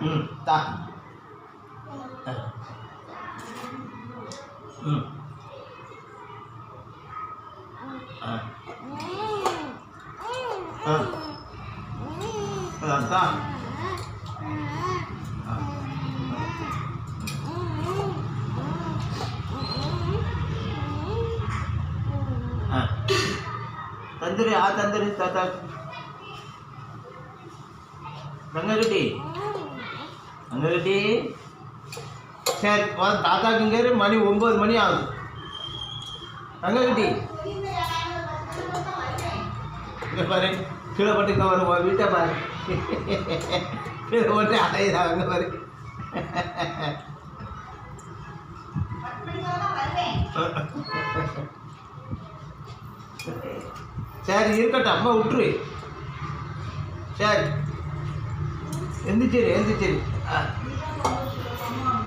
தா தா तंदूरी तंदूरी ताता रंगारेड्डी रंगारेड्डी சரி தாத்தாக்குங்காரு மணி 9 மணி ஆகுது ரங்காரெட்டி இங்கே பாரு கீழே பட்டு வரும் வீட்டை பாரு கீழே போட்டு அலையுதா அங்கே பாரு சரி இருக்கட்டும் அம்மா விட்டுரு சரி எந்திரிச்சிரு